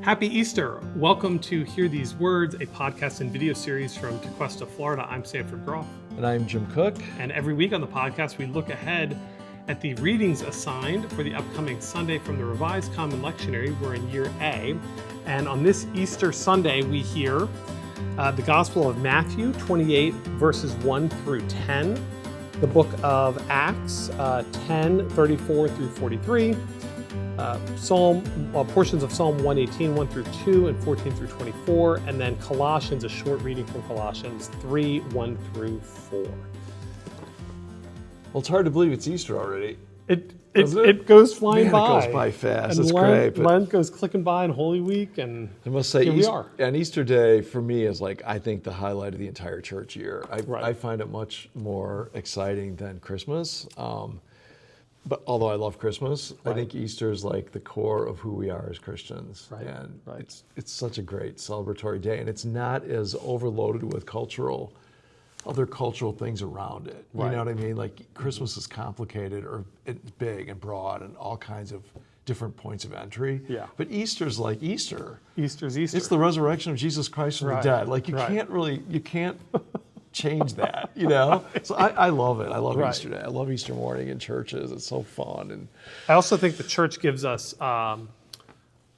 Happy Easter! Welcome to Hear These Words, a podcast and video series from Tequesta, Florida. I'm Sanford Groff. And I'm Jim Cook. And every week on the podcast, we look ahead at the readings assigned for the upcoming Sunday from the Revised Common Lectionary. We're in Year A. And on this Easter Sunday, we hear the Gospel of Matthew 28, verses 1 through 10, the book of Acts 10, 34 through 43, portions of Psalm 118, 1 through 2, and 14 through 24, and then Colossians, a short reading from Colossians 3, 1 through 4. Well, it's hard to believe it's Easter already. It goes flying by. It goes by fast. And It's Lent, great. Lent goes clicking by, and Holy Week, and I must say, here we are. And Easter Day for me is I think the highlight of the entire church year. Right. I find it much more exciting than Christmas. But although I love Christmas, Right. I think Easter is like the core of who we are as Christians. Right. And Right. it's such a great celebratory day, and it's not as overloaded with other cultural things around it. You Right. know what I mean? Like Christmas is complicated, or it's big and broad and all kinds of different points of entry. Yeah. But Easter's like Easter. Easter's Easter. It's the resurrection of Jesus Christ from Right. the dead. You can't change that, you know? So I love it. I love Right. Easter Day. I love Easter morning in churches. It's so fun. And I also think the church gives us a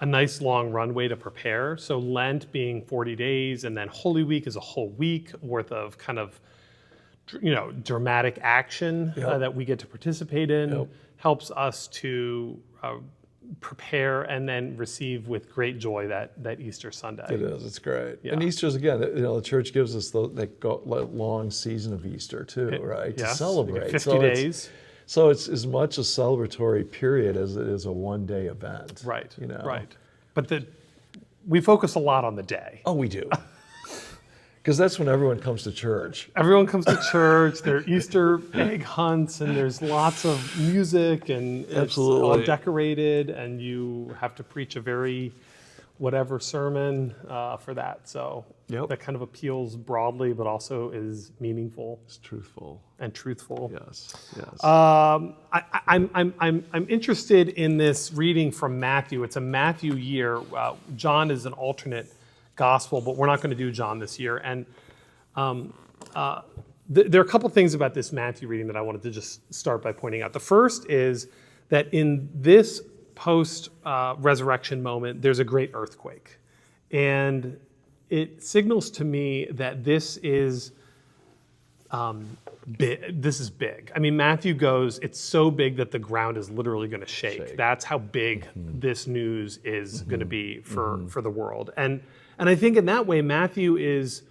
nice long runway to prepare. So Lent being 40 days, and then Holy Week is a whole week worth of kind of, dramatic action Yep. that we get to participate in, Yep. helps us to prepare and then receive with great joy that Easter Sunday. it is. It's great. Yeah. And Easter's, again, the church gives us that long season of Easter too, right? Yes, To celebrate. 50 days. So it's as much a celebratory period as it is a one-day event. Right, You know? right. But we focus a lot on the day. Oh, we do. Because that's when everyone comes to church. Everyone comes to church, there are Easter egg hunts, and there's lots of music, and it's all Absolutely. decorated, and you have to preach a very whatever sermon for that. So Yep. that kind of appeals broadly, but also is meaningful It's truthful. and truthful. Yes. Yes. I'm interested in this reading from Matthew. It's a Matthew year. John is an alternate gospel, but we're not going to do John this year. And there are a couple things about this Matthew reading that I wanted to just start by pointing out. The first is that in this post-resurrection moment, there's a great earthquake. And it signals to me that this is big. This is big. I mean, Matthew goes, it's so big that the ground is literally going to shake. That's how big this news is going to be for the world. And I think in that way, Matthew is,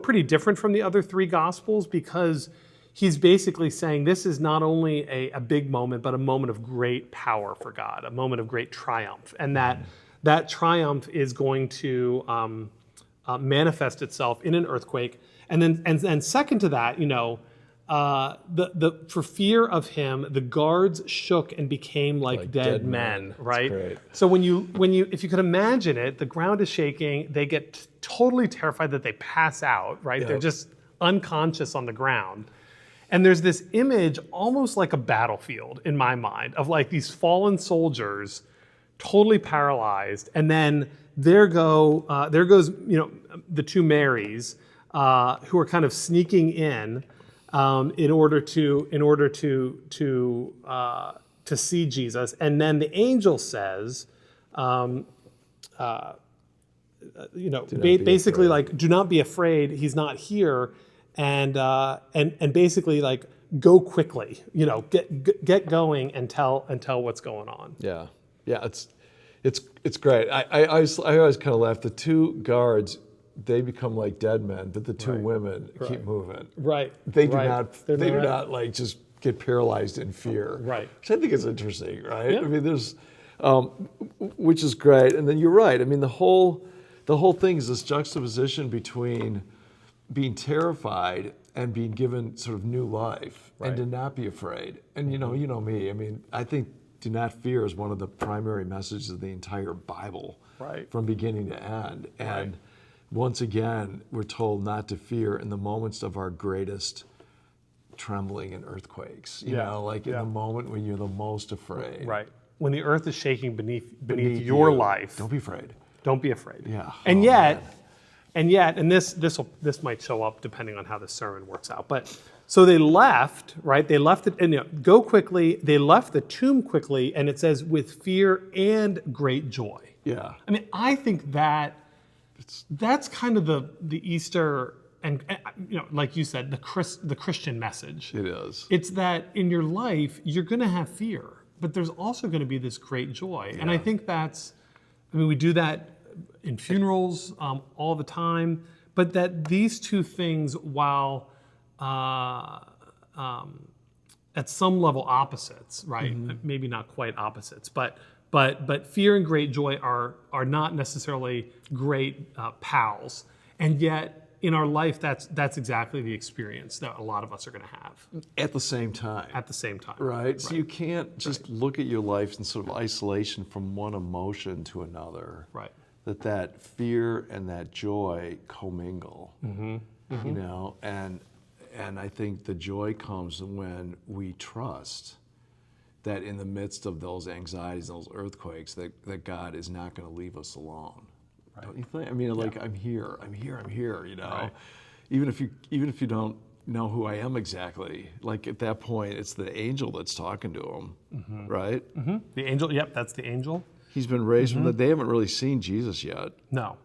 pretty different from the other three Gospels, because he's basically saying this is not only a big moment, but a moment of great power for God, a moment of great triumph. And that triumph is going to manifest itself in an earthquake. And second to that, for fear of him, the guards shook and became like dead men, right? great. So if you could imagine it, the ground is shaking. They get totally terrified that they pass out, right? Yep. They're just unconscious on the ground. And there's this image, almost like a battlefield in my mind, of like these fallen soldiers, totally paralyzed, and then there goes the two Marys, who are kind of sneaking in order to see Jesus, and then the angel says, basically like, do not be afraid. He's not here, and basically like, go quickly. Get going and tell what's going on. Yeah. It's great. I always kind of laugh. The two guards, they become like dead men, but the two women keep moving. Right. They do right. not. They do not like just get paralyzed in fear. Right. Which I think is interesting, right? Yeah. I mean, there's, which is great. And then you're right. I mean, the whole thing is this juxtaposition between being terrified and being given sort of new life, and to not be afraid. And you know me. I mean, I think do not fear is one of the primary messages of the entire Bible, Right. from beginning to end. And Right. once again, we're told not to fear in the moments of our greatest trembling and earthquakes. You know, like in the moment when you're the most afraid. Right. When the earth is shaking beneath your you. life. Don't be afraid. Don't be afraid. Yeah. And Oh, yet, man. and this might show up depending on how the sermon works out. But so they left, right? They left it, and go quickly. They left the tomb quickly, and it says with fear and great joy. Yeah. I mean, I think that's kind of the Easter, and like you said, the Christian message. It is. It's that in your life you're going to have fear, but there's also going to be this great joy, and I think we do that in funerals all the time, but that these two things, while at some level opposites, right? Maybe not quite opposites, but fear and great joy are not necessarily great pals, and yet in our life that's exactly the experience that a lot of us are going to have At the same time. at the same time. Right? So you can't just look at your life in sort of isolation from one emotion to another. Right. That fear and that joy commingle. And I think the joy comes when we trust that in the midst of those anxieties, those earthquakes, that God is not going to leave us alone. Right. Don't you think? I mean, like, I'm here, Right. Even if you don't know who I am exactly, like at that point, it's the angel that's talking to him, right? The angel, yep, that's the angel. He's been raised from the, they haven't really seen Jesus yet. No.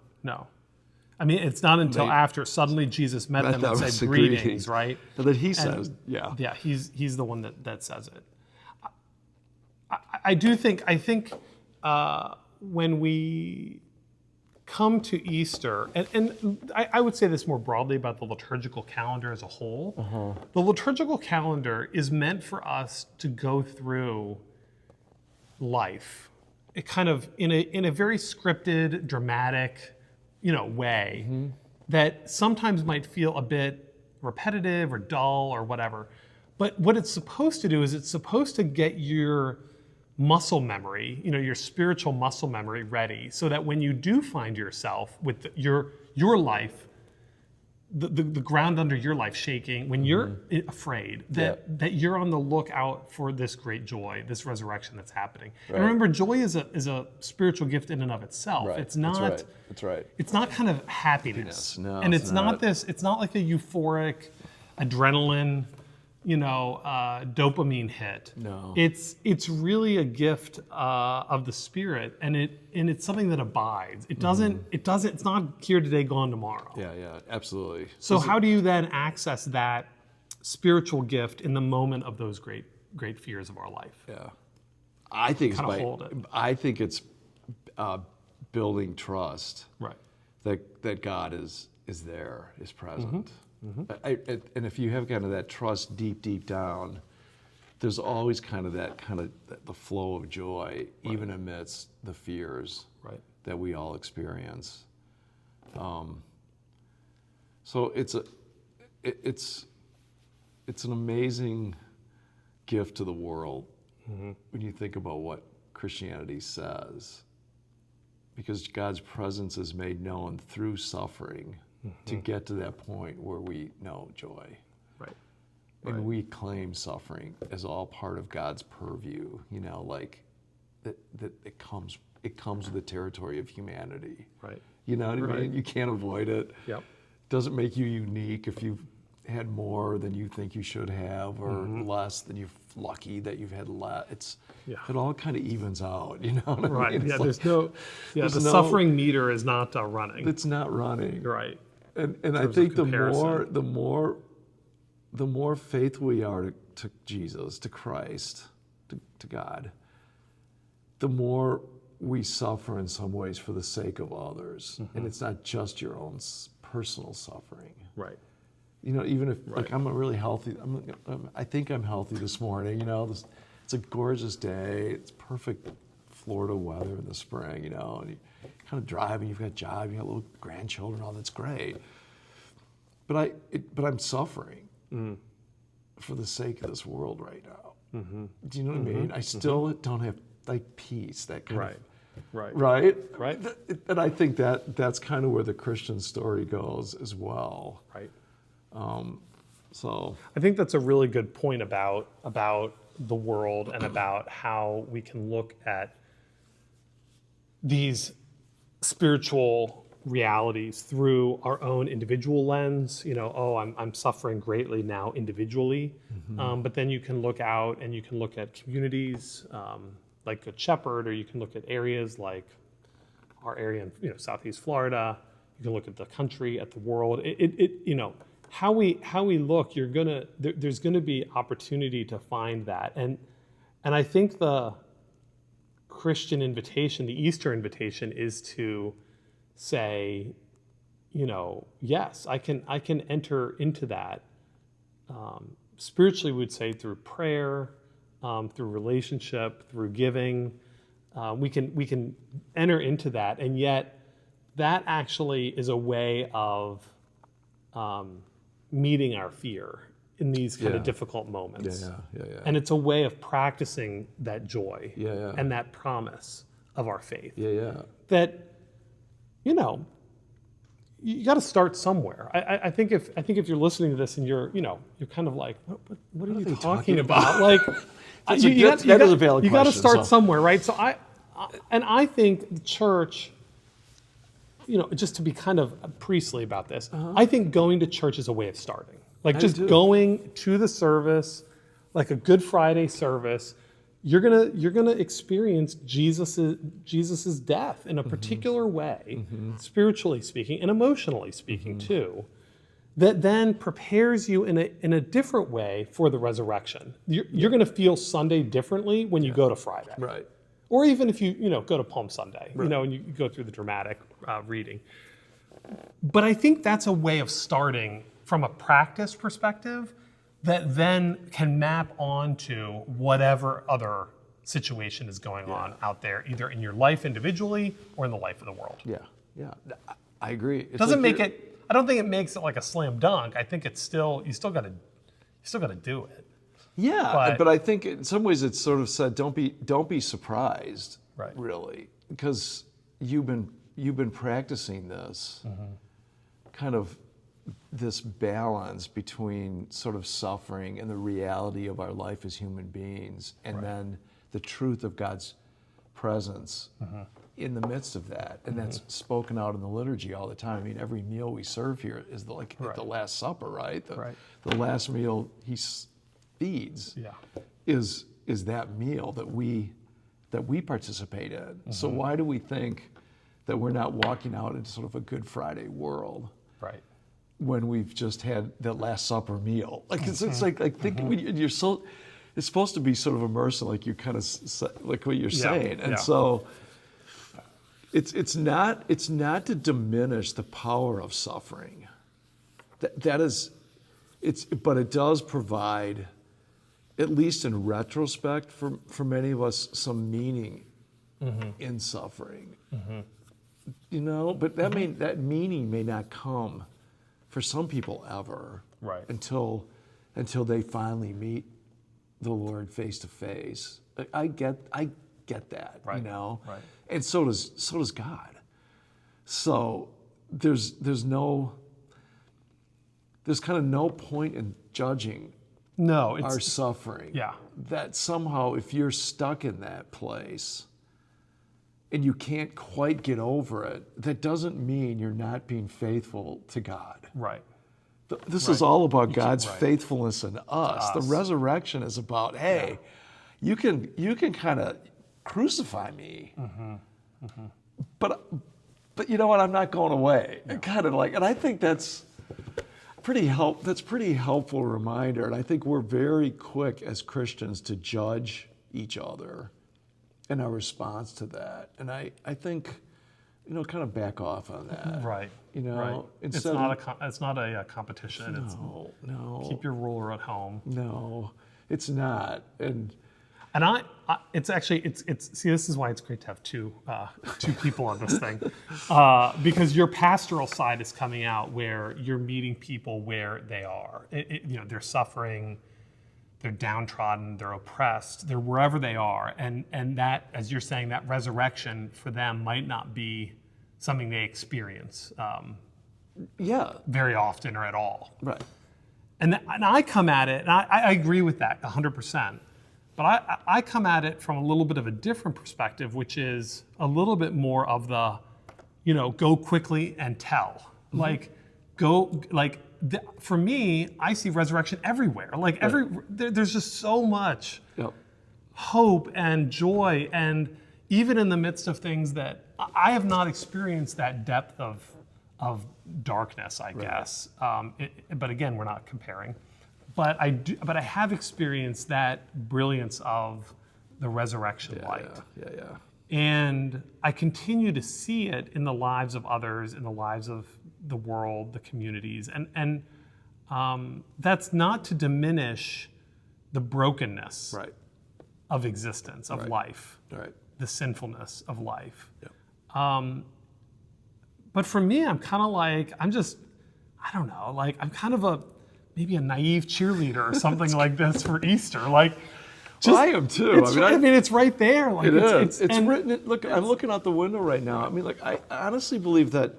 I mean, it's not until after suddenly Jesus met them and said greetings, right? And that he says, yeah. Yeah, he's the one that says it. I think when we come to Easter, and I would say this more broadly about the liturgical calendar as a whole, the liturgical calendar is meant for us to go through life, it kind of in a very scripted, dramatic, way that sometimes might feel a bit repetitive or dull or whatever. But what it's supposed to do is it's supposed to get your muscle memory, your spiritual muscle memory ready, so that when you do find yourself with your life, the ground under your life shaking, when you're afraid, that you're on the lookout for this great joy, this resurrection that's happening. Right. And remember, joy is a spiritual gift in and of itself. Right. It's not. That's right. It's not kind of happiness. No, and it's not this. It's not like a euphoric, adrenaline, dopamine hit. No. It's really a gift of the Spirit, and it's something that abides. It doesn't. It's not here today, gone tomorrow. Yeah, absolutely. So how do you then access that spiritual gift in the moment of those great fears of our life? Yeah, I think hold it. I think it's building trust. Right. That God is there, is present. And if you have kind of that trust deep down, there's always kind of the flow of joy, even amidst the fears that we all experience. So it's an amazing gift to the world when you think about what Christianity says, because God's presence is made known through suffering to get to that point where we know joy. Right. And we claim suffering as all part of God's purview, like that it comes with the territory of humanity. Right. You know what I mean? You can't avoid it. Yep. Doesn't make you unique if you've had more than you think you should have, or less than you're lucky that you've had less. It all kind of evens out, you know what I mean? Yeah, it's the suffering meter is not running. It's not running. Right. And I think the more faithful we are to Jesus, to Christ, to God, the more we suffer in some ways for the sake of others. And it's not just your own personal suffering. Right. Even if like I'm really healthy, I think I'm healthy this morning. It's a gorgeous day. It's perfect Florida weather in the spring. And you kind of drive, and you've got a job, you got little grandchildren, all that's great. But I'm suffering for the sake of this world right now. Do you know what I mean? I still don't have peace, that kind of. Right. And I think that's kind of where the Christian story goes as well. Right. So I think that's a really good point about the world and about how we can look at these spiritual realities through our own individual lens. I'm suffering greatly now individually, but then you can look out and you can look at communities like Good Shepherd, or you can look at areas like our area in Southeast Florida. You can look at the country, at the world. How we look, there's gonna be opportunity to find that, and I think the Christian invitation, the Easter invitation, is to say, yes, I can enter into that. Spiritually, we would say through prayer, through relationship, through giving. We can enter into that, and yet that actually is a way of meeting our fear in these kind of difficult moments. Yeah. And it's a way of practicing that joy Yeah. and that promise of our faith. Yeah. That, you got to start somewhere. I think if you're listening to this and you're kind of like, what are you talking about? Like, that is a valid question. You got to start somewhere, right? So I think the church, just to be kind of priestly about this, I think going to church is a way of starting. Like just going to the service, like a Good Friday service, you're gonna experience Jesus's death in a particular way, spiritually speaking and emotionally speaking too, that then prepares you in a different way for the resurrection. You're gonna feel Sunday differently when you go to Friday, Right. Or even if you go to Palm Sunday, and you go through the dramatic reading. But I think that's a way of starting from a practice perspective that then can map onto whatever other situation is going on out there, either in your life individually or in the life of the world. Yeah. I agree. I don't think it makes it like a slam dunk. I think it's still, you still got to do it. Yeah, but I think in some ways it's sort of said, don't be surprised, Right. really, because you've been practicing this kind of this balance between sort of suffering and the reality of our life as human beings, and then the truth of God's presence in the midst of that, and that's spoken out in the liturgy all the time. I mean, every meal we serve here is the Last Supper, right? The last meal He feeds is that meal that we participate in. So why do we think that we're not walking out into sort of a Good Friday world? Right. When we've just had that Last Supper meal, like it's like thinking you're so, it's supposed to be sort of immersive, like you kind of like what you're saying, and so it's not to diminish the power of suffering. That is, but it does provide, at least in retrospect, for many of us, some meaning in suffering. But that meaning may not come for some people ever, until they finally meet the Lord face to face. I get that, and so does God. So there's kind of no point in judging our suffering. Yeah. That somehow, if you're stuck in that place and you can't quite get over it, that doesn't mean you're not being faithful to God. Right. This is all about God's faithfulness in us. The resurrection is about, hey, you can kind of crucify me, but you know what? I'm not going away. Kind of like, and I think that's pretty helpful reminder. And I think we're very quick as Christians to judge each other and our response to that. And I think, kind of back off on that. Right. It's not a competition. No. Keep your ruler at home. No, it's not. And it's see, this is why it's great to have two people on this thing, because your pastoral side is coming out where you're meeting people where they are. They're suffering, they're downtrodden, they're oppressed, they're wherever they are, and that, as you're saying, that resurrection for them might not be something they experience very often or at all. Right. And I come at it, and I agree with that 100%. But I come at it from a little bit of a different perspective, which is a little bit more of the go quickly and tell. Like, for me, I see resurrection everywhere. Like there's just so much hope and joy, and even in the midst of things that I have not experienced that depth of darkness, I guess. But again, we're not comparing. But I have experienced that brilliance of the resurrection light. And I continue to see it in the lives of others, in the lives of the world, the communities. And that's not to diminish the brokenness of existence, of life, the sinfulness of life. But for me, I'm kind of like, I don't know, like I'm kind of maybe a naive cheerleader or something like this for Easter. Like, I am too. I mean, it's right there. Like, it is. It's written. Look, I'm looking out the window right now. I mean, like, I honestly believe that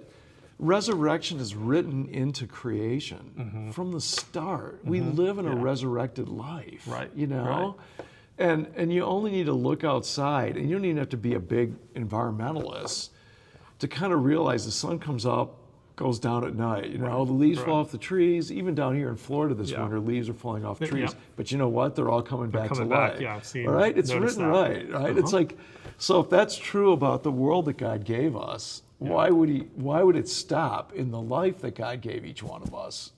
resurrection is written into creation from the start. We live in a resurrected life, you know? And you only need to look outside, and you don't even have to be a big environmentalist to kind of realize the sun comes up, goes down at night. You know, the leaves fall off the trees. Even down here in Florida this winter, leaves are falling off trees. But you know what? They're all coming back to life. Yeah, I've seen. All right, it's written right. It's like, so if that's true about the world that God gave us, why would it stop in the life that God gave each one of us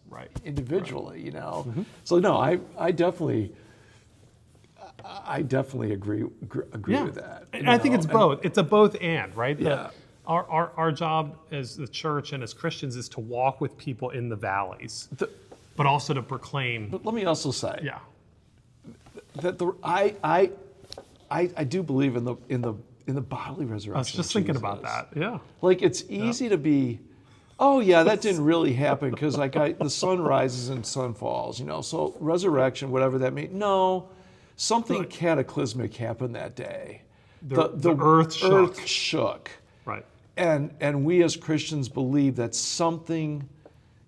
individually? You know. So no, I definitely agree with that. And I think it's both. It's a both and, right? Our job as the church and as Christians is to walk with people in the valleys, but also to proclaim. But let me also say, that I do believe in the bodily resurrection. I was just thinking about that. Yeah. Like, it's easy to be, oh yeah, that didn't really happen because the sun rises and sun falls, you know. So resurrection, whatever that means. No, something cataclysmic happened that day. The earth shook. Right. And we as Christians believe that something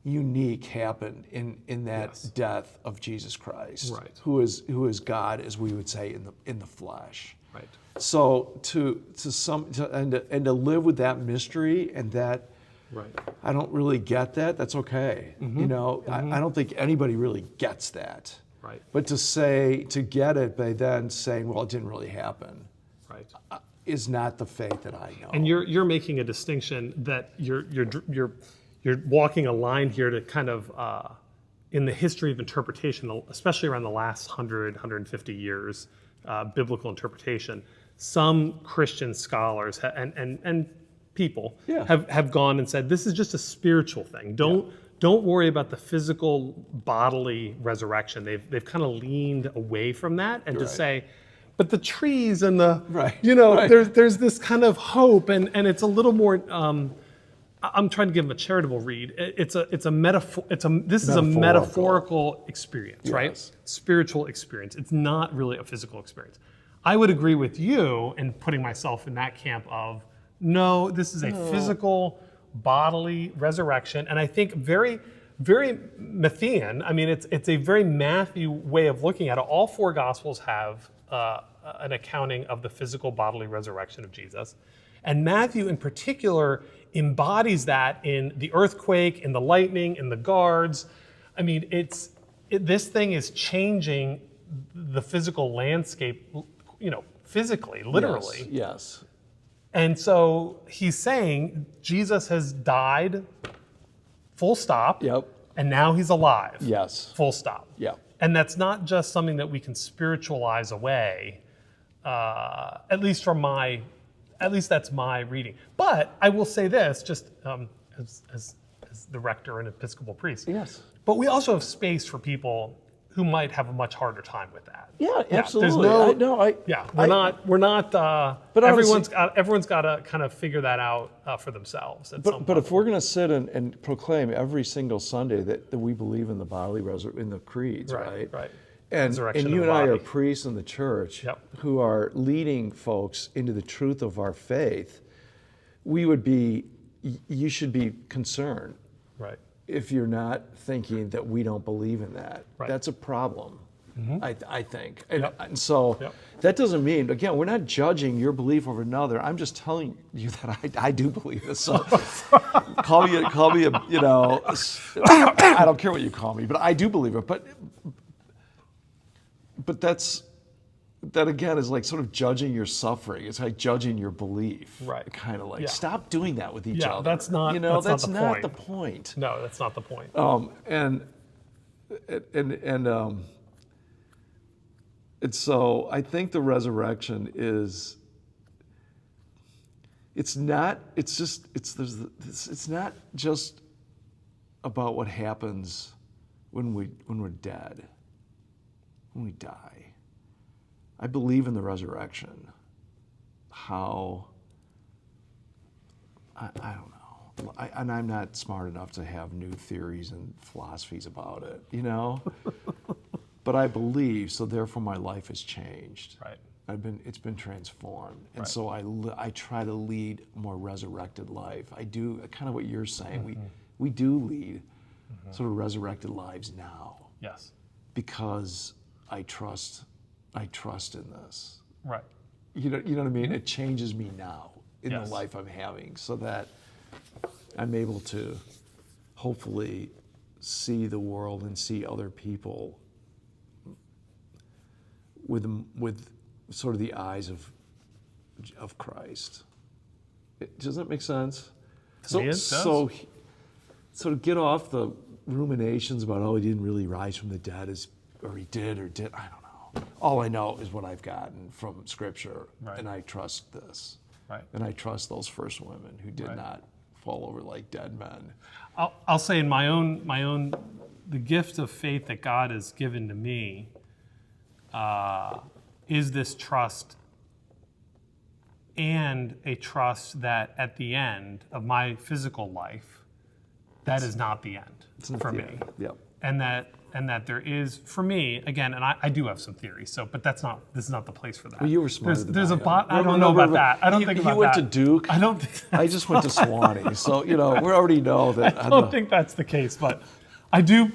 unique happened in that death of Jesus Christ, who is God, as we would say, in the flesh. Right. So to live with that mystery and that, I don't really get that. That's okay. You know, I don't think anybody really gets that. Right. But to get it by then saying, well, it didn't really happen. Right. Is not the faith that I know. And you're making a distinction that you're walking a line here to kind of in the history of interpretation, especially around the last 150 years, biblical interpretation. Some Christian scholars and people have gone and said this is just a spiritual thing. Don't worry about the physical bodily resurrection. They've kind of leaned away from that and to say, but the trees and there's this kind of hope, and it's a little more. I'm trying to give them a charitable read. This is a metaphorical experience, right? Spiritual experience. It's not really a physical experience. I would agree with you in putting myself in that camp of no, this is a physical, bodily resurrection, and I think very, very Matthean. I mean, it's a very Matthew way of looking at it. All four Gospels have an accounting of the physical bodily resurrection of Jesus. And Matthew in particular embodies that in the earthquake, in the lightning, in the guards. I mean, this thing is changing the physical landscape, you know, physically, literally. Yes. And so he's saying Jesus has died, full stop. Yep. And now he's alive. Yes. Full stop. Yeah. And that's not just something that we can spiritualize away, at least that's my reading. But I will say this, just as the rector and Episcopal priest. Yes. But we also have space for people who might have a much harder time with that. Yeah, absolutely. We're not. But everyone's got to kind of figure that out for themselves. But if we're going to sit and proclaim every single Sunday that we believe in the bodily resurrection, in the creeds, right? And you and I are priests in the church who are leading folks into the truth of our faith, you should be concerned. Right. If you're not thinking that we don't believe in that. Right. That's a problem. I think. And so that doesn't mean, again, we're not judging your belief over another. I'm just telling you that I do believe this. So call me a, you know, I don't care what you call me, but I do believe it. But that again is like sort of judging your suffering. It's like judging your belief. Right. Kind of like, stop doing that with each other. That's not, you know, that's not the point. No, that's not the point. And so I think the resurrection is, it's not just about what happens when we're dead, when we die. I believe in the resurrection. How, I don't know. And I'm not smart enough to have new theories and philosophies about it, you know? But I believe, so therefore my life has changed. Right. It's been transformed. And so I try to lead a more resurrected life. I do, kind of what you're saying, we do lead sort of resurrected lives now. Yes. Because I trust in this. Right. You know what I mean? It changes me now in the life I'm having, so that I'm able to hopefully see the world and see other people with sort of the eyes of Christ. Does that make sense? So sort of get off the ruminations about, oh, he didn't really rise from the dead, or he did or did. I don't know. All I know is what I've gotten from Scripture, and I trust this. Right. And I trust those first women who did not fall over like dead men. I'll say in my own, the gift of faith that God has given to me is this trust, and a trust that at the end of my physical life, that is not the end for me. Yep. And that there is, for me, again, and I do have some theories, but this is not the place for that. Well, you were smarter than I am. I don't know about that. I don't think about that. He went to Duke. I don't think I just went to Sewanee. So, you know, we already know that. I don't think that's the case, but I do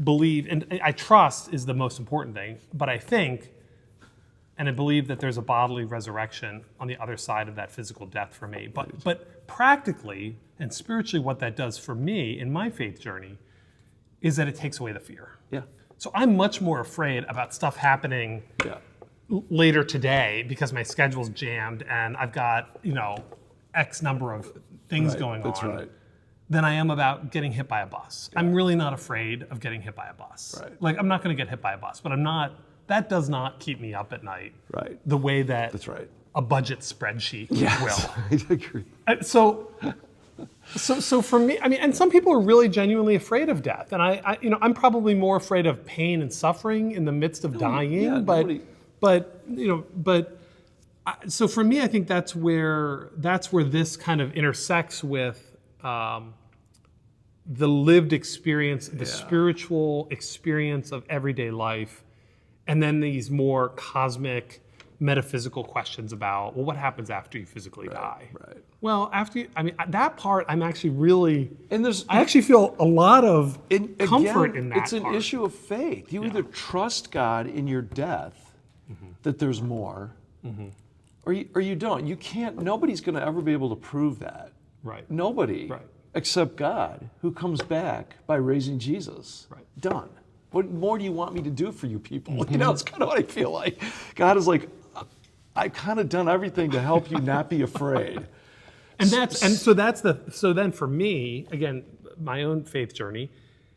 believe, and I trust is the most important thing, but I think, and I believe that there's a bodily resurrection on the other side of that physical death for me. But practically and spiritually, what that does for me in my faith journey is that it takes away the fear. Yeah. So I'm much more afraid about stuff happening later today because my schedule's jammed and I've got, you know, X number of things going on than I am about getting hit by a bus. Yeah. I'm really not afraid of getting hit by a bus. Right. Like, I'm not going to get hit by a bus, but that does not keep me up at night. Right. The way that a budget spreadsheet will. I agree. So for me, I mean, and some people are really genuinely afraid of death, and I'm probably more afraid of pain and suffering in the midst of dying. So for me, I think that's where this kind of intersects with the lived experience, the spiritual experience of everyday life, and then these more cosmic, metaphysical questions about, well, what happens after you physically die? Right. Well, that part, I'm actually really, I actually feel a lot of comfort in that. It's an issue of faith. You either trust God in your death, that there's more, or you don't. You can't, nobody's going to ever be able to prove that. Right. Nobody. Right. Except God, who comes back by raising Jesus. Right. Done. What more do you want me to do for you people? You know, it's kind of what I feel like. God is like, I've kind of done everything to help you not be afraid. So then for me, again, my own faith journey,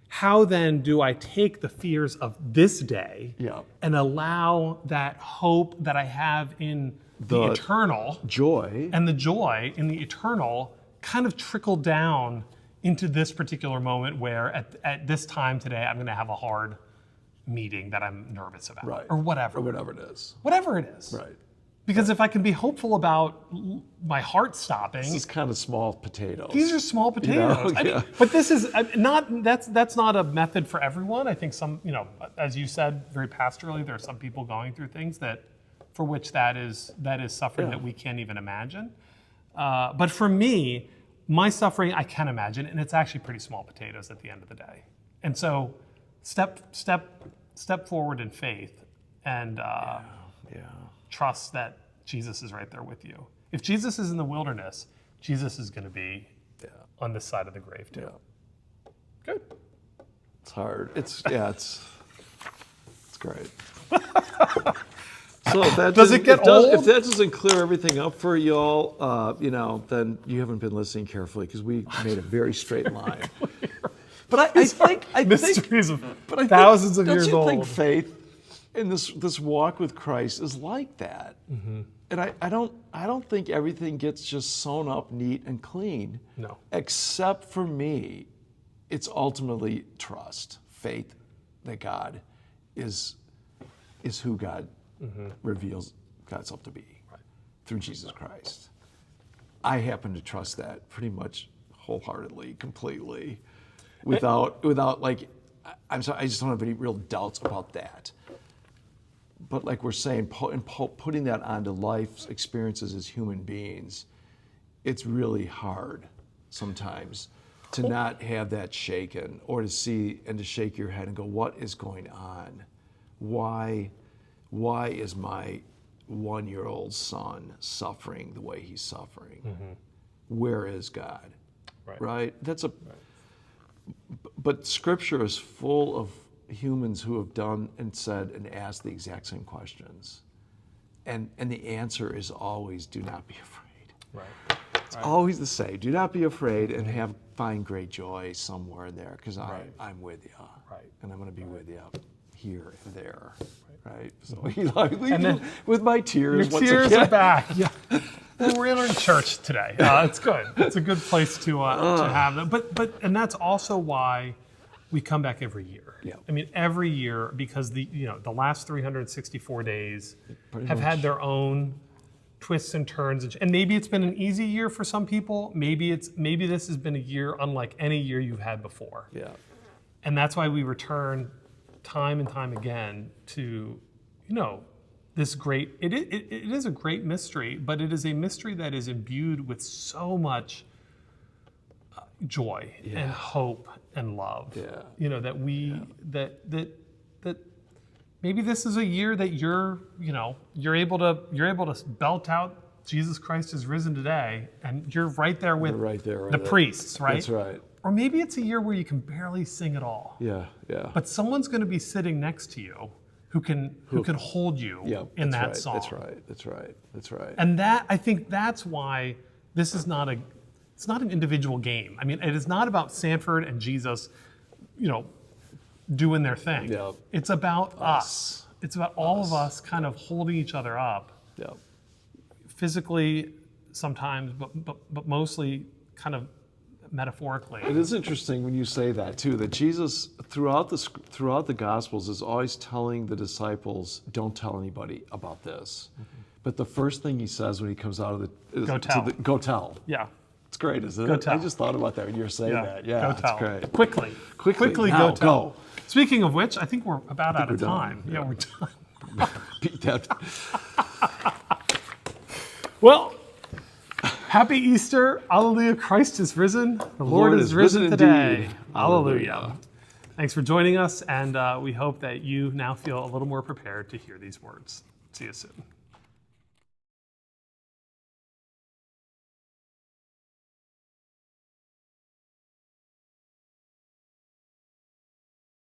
how then do I take the fears of this day and allow that hope that I have in the eternal joy and the joy in the eternal kind of trickle down into this particular moment where at this time today, I'm going to have a hard meeting that I'm nervous about, or whatever. Or whatever it is. Whatever it is. Right. Because if I can be hopeful about my heart stopping, this is kind of small potatoes. These are small potatoes. You know? But this is not. That's not a method for everyone. I think some, as you said very pastorally, there are some people going through things for which that is suffering that we can't even imagine. But for me, my suffering I can imagine, and it's actually pretty small potatoes at the end of the day. And so, step step forward in faith and trust that Jesus is right there with you. If Jesus is in the wilderness, Jesus is going to be on this side of the grave too. Yeah. Good. It's hard. It's great. So if that Does it get old? If that doesn't clear everything up for y'all, then you haven't been listening carefully because we made a very straight line. But I think mysteries of thousands of years old. Don't you think faith in this walk with Christ is like that? Mm-hmm. And I don't think everything gets just sewn up neat and clean. No. Except for me, it's ultimately trust, faith that God is who God reveals God's self to be through Jesus Christ. I happen to trust that pretty much wholeheartely, completely, without like, I'm sorry, I just don't have any real doubts about that. But like we're saying, putting that onto life's experiences as human beings, it's really hard sometimes to not have that shaken, or to see and to shake your head and go, what is going on? Why is my 1-year-old son suffering the way he's suffering? Mm-hmm. Where is God? Right? But Scripture is full of humans who have done and said and asked the exact same questions. And the answer is always, do not be afraid. Right. It's always the same. Do not be afraid, and find great joy somewhere in there, because I'm with you. Right. And I'm going to be with you here and there. Right. So with my tears. Your tears are back. Yeah. Well, we're in church today. It's good. It's a good place to have them. But that's also why we come back every year. Yeah. I mean, every year, because the last 364 days have had their own twists and turns, and maybe it's been an easy year for some people. Maybe this has been a year unlike any year you've had before. Yeah. And that's why we return time and time again to, this great. It is a great mystery, but it is a mystery that is imbued with so much joy and hope and love. Yeah. That maybe this is a year that you're able to belt out Jesus Christ is risen today, and you're right there with the priests, right? That's right. Or maybe it's a year where you can barely sing at all. Yeah. But someone's going to be sitting next to you who can hold you in that song. That's right. And I think that's why this is not it's not an individual game. I mean, it is not about Sanford and Jesus, doing their thing. Yeah. It's about us. It's about all of us kind of holding each other up. Yeah. Physically sometimes, but mostly kind of metaphorically. It is interesting when you say that too, that Jesus throughout the Gospels is always telling the disciples, don't tell anybody about this. Mm-hmm. But the first thing he says when he comes out of is go tell. Yeah. It's great, isn't it? Go tell. I just thought about that when you were saying that. Yeah, go tell. It's great. Quickly now, go tell. Speaking of which, I think we're about out of time. Done. Yeah, we're done. Beat that. Well, happy Easter. Alleluia. Christ is risen. The Lord is risen today. Indeed. Alleluia. Thanks for joining us, and we hope that you now feel a little more prepared to hear these words. See you soon.